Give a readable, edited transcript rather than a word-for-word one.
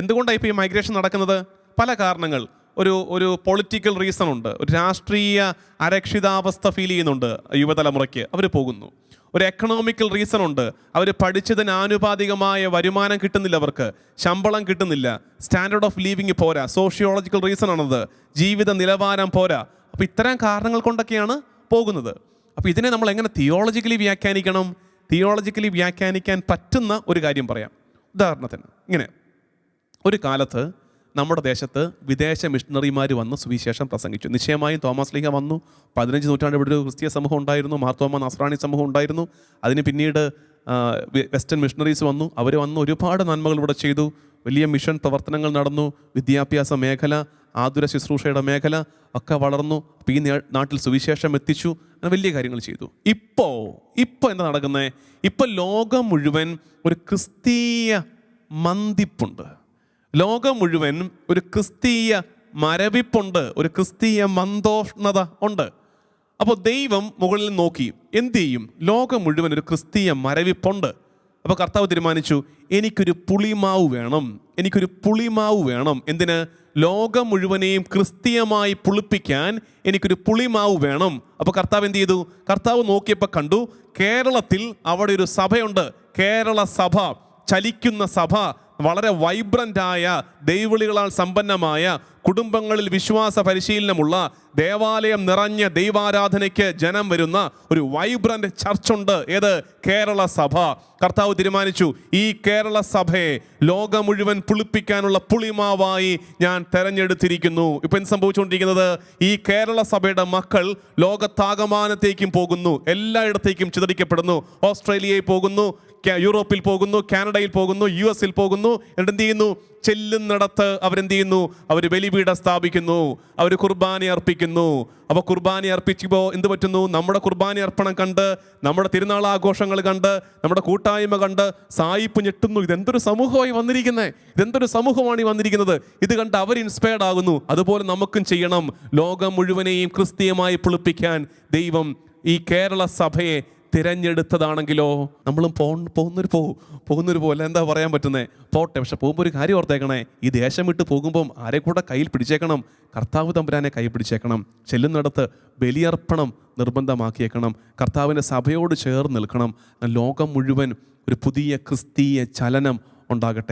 എന്തുകൊണ്ടാണ് ഇപ്പോൾ ഈ മൈഗ്രേഷൻ നടക്കുന്നത്? പല കാരണങ്ങൾ. ഒരു പൊളിറ്റിക്കൽ റീസൺ ഉണ്ട്, ഒരു രാഷ്ട്രീയ അരക്ഷിതാവസ്ഥ ഫീൽ ചെയ്യുന്നുണ്ട് യുവതലമുറയ്ക്ക്, അവർ പോകുന്നു. ഒരു എക്കണോമിക്കൽ റീസൺ ഉണ്ട്, അവർ പഠിച്ചതിന് ആനുപാതികമായ വരുമാനം കിട്ടുന്നില്ല, അവർക്ക് ശമ്പളം കിട്ടുന്നില്ല, സ്റ്റാൻഡേർഡ് ഓഫ് ലിവിങ് പോരാ, സോഷ്യോളജിക്കൽ റീസൺ ആണത്, ജീവിത നിലവാരം പോരാ. അപ്പോൾ ഇത്തരം കാരണങ്ങൾ കൊണ്ടൊക്കെയാണ് പോകുന്നത്. അപ്പോൾ ഇതിനെ നമ്മൾ എങ്ങനെ തിയോളജിക്കലി വ്യാഖ്യാനിക്കണം? തിയോളജിക്കലി വ്യാഖ്യാനിക്കാൻ പറ്റുന്ന ഒരു കാര്യം പറയാം. ഉദാഹരണത്തിന് ഇങ്ങനെ, ഒരു കാലത്ത് നമ്മുടെ ദേശത്ത് വിദേശ മിഷണറിമാർ വന്ന് സുവിശേഷം പ്രസംഗിച്ചു. നിശ്ചയമായും തോമസ് ലീഹ വന്നു. 15 നൂറ്റാണ്ട് ഇവിടെ ഒരു ക്രിസ്തീയ സമൂഹം ഉണ്ടായിരുന്നു, മാർത്തോമ നസ്രാണി സമൂഹം ഉണ്ടായിരുന്നു. അതിന് പിന്നീട് വെസ്റ്റേൺ മിഷണറീസ് വന്നു. അവർ വന്ന് ഒരുപാട് നന്മകൾ ഇവിടെ ചെയ്തു. വലിയ മിഷൻ പ്രവർത്തനങ്ങൾ നടന്നു. വിദ്യാഭ്യാസ മേഖല, ആതുര ശുശ്രൂഷയുടെ മേഖല ഒക്കെ വളർന്നു. അപ്പോൾ ഈ നാട്ടിൽ സുവിശേഷം എത്തിച്ചു, അങ്ങനെ വലിയ കാര്യങ്ങൾ ചെയ്തു. ഇപ്പോൾ എന്താ നടക്കുന്നത്? ഇപ്പോൾ ലോകം മുഴുവൻ ഒരു ക്രിസ്തീയ മന്ദിപ്പുണ്ട്, ലോകം മുഴുവൻ ഒരു ക്രിസ്തീയ മരവിപ്പുണ്ട്, ഒരു ക്രിസ്തീയ മന്ദോഷ്ണത ഉണ്ട്. അപ്പോൾ ദൈവം മുകളിൽ നോക്കി എന്ത് ചെയ്യും? ലോകം മുഴുവൻ ഒരു ക്രിസ്തീയ മരവിപ്പുണ്ട്. അപ്പോൾ കർത്താവ് തീരുമാനിച്ചു, എനിക്കൊരു പുളിമാവ് വേണം. എന്തിന്? ലോകം മുഴുവനെയും ക്രിസ്തീയമായി പുളിപ്പിക്കാൻ എനിക്കൊരു പുളിമാവ് വേണം. അപ്പോൾ കർത്താവ് എന്ത് ചെയ്തു? കർത്താവ് നോക്കിയപ്പോൾ കണ്ടു, കേരളത്തിൽ അവിടെ ഒരു സഭയുണ്ട്, കേരള സഭ, ചലിക്കുന്ന സഭ, വളരെ വൈബ്രൻ്റായ, ദൈവവിളികളാൽ സമ്പന്നമായ, കുടുംബങ്ങളിൽ വിശ്വാസ പരിശീലനമുള്ള, ദേവാലയം നിറഞ്ഞ ദൈവാരാധനയ്ക്ക് ജനം വരുന്ന ഒരു വൈബ്രൻ്റ് ചർച്ചുണ്ട്. ഏത്? കേരള സഭ. കർത്താവ് തീരുമാനിച്ചു, ഈ കേരള സഭയെ ലോകം മുഴുവൻ പുളിപ്പിക്കാനുള്ള പുളിമാവായി ഞാൻ തെരഞ്ഞെടുത്തിരിക്കുന്നു. ഇപ്പം എന്ത് സംഭവിച്ചുകൊണ്ടിരിക്കുന്നത്? ഈ കേരള സഭയുടെ മക്കൾ ലോകത്താകമാനത്തേക്കും പോകുന്നു, എല്ലായിടത്തേക്കും ചിതറിക്കപ്പെടുന്നു. ഓസ്ട്രേലിയയിൽ പോകുന്നു, യൂറോപ്പിൽ പോകുന്നു, കാനഡയിൽ പോകുന്നു, US പോകുന്നു. എന്നിട്ട് എന്ത് ചെയ്യുന്നു? ചെല്ലുന്നിടത്ത് അവരെന്ത് ചെയ്യുന്നു? അവർ ബലിപീഠം സ്ഥാപിക്കുന്നു, അവർ കുർബാന അർപ്പിക്കുന്നു. അപ്പോൾ കുർബാന അർപ്പിക്കുമ്പോൾ എന്ത് പറ്റുന്നു? നമ്മുടെ കുർബാന അർപ്പണം കണ്ട്, നമ്മുടെ തിരുനാൾ ആഘോഷങ്ങൾ കണ്ട്, നമ്മുടെ കൂട്ടായ്മ കണ്ട് സായിപ്പ് ഞെട്ടുന്നു. ഇതെന്തൊരു സമൂഹമായി വന്നിരിക്കുന്നത്, ഇതെന്തൊരു സമൂഹമാണ് ഈ വന്നിരിക്കുന്നത്. ഇത് കണ്ട് അവർ ഇൻസ്പയർഡ് ആകുന്നു. അതുപോലെ നമുക്കും ചെയ്യണം. ലോകം മുഴുവനെയും ക്രിസ്തീയമായി പുളിപ്പിക്കാൻ ദൈവം ഈ കേരള സഭയെ തിരഞ്ഞെടുത്തതാണെങ്കിലോ നമ്മളും പോകുന്നൊരു പോലെ എന്താ പറയാൻ പറ്റുന്നത്? പോട്ടെ. പക്ഷെ പോകുമ്പോൾ ഒരു കാര്യം ഓർത്തേക്കണേ, ഈ ദേശം വിട്ട് പോകുമ്പം ആരെ കൂടെ കയ്യിൽ പിടിച്ചേക്കണം? കർത്താവ് തമ്പുരാനെ കൈ പിടിച്ചേക്കണം. ചെല്ലുന്നിടത്ത് ബലിയർപ്പണം നിർബന്ധമാക്കിയേക്കണം. കർത്താവിൻ്റെ സഭയോട് ചേർന്ന് നിൽക്കണം. ലോകം മുഴുവൻ ഒരു പുതിയ ക്രിസ്തീയ ചലനം ഉണ്ടാകട്ടെ.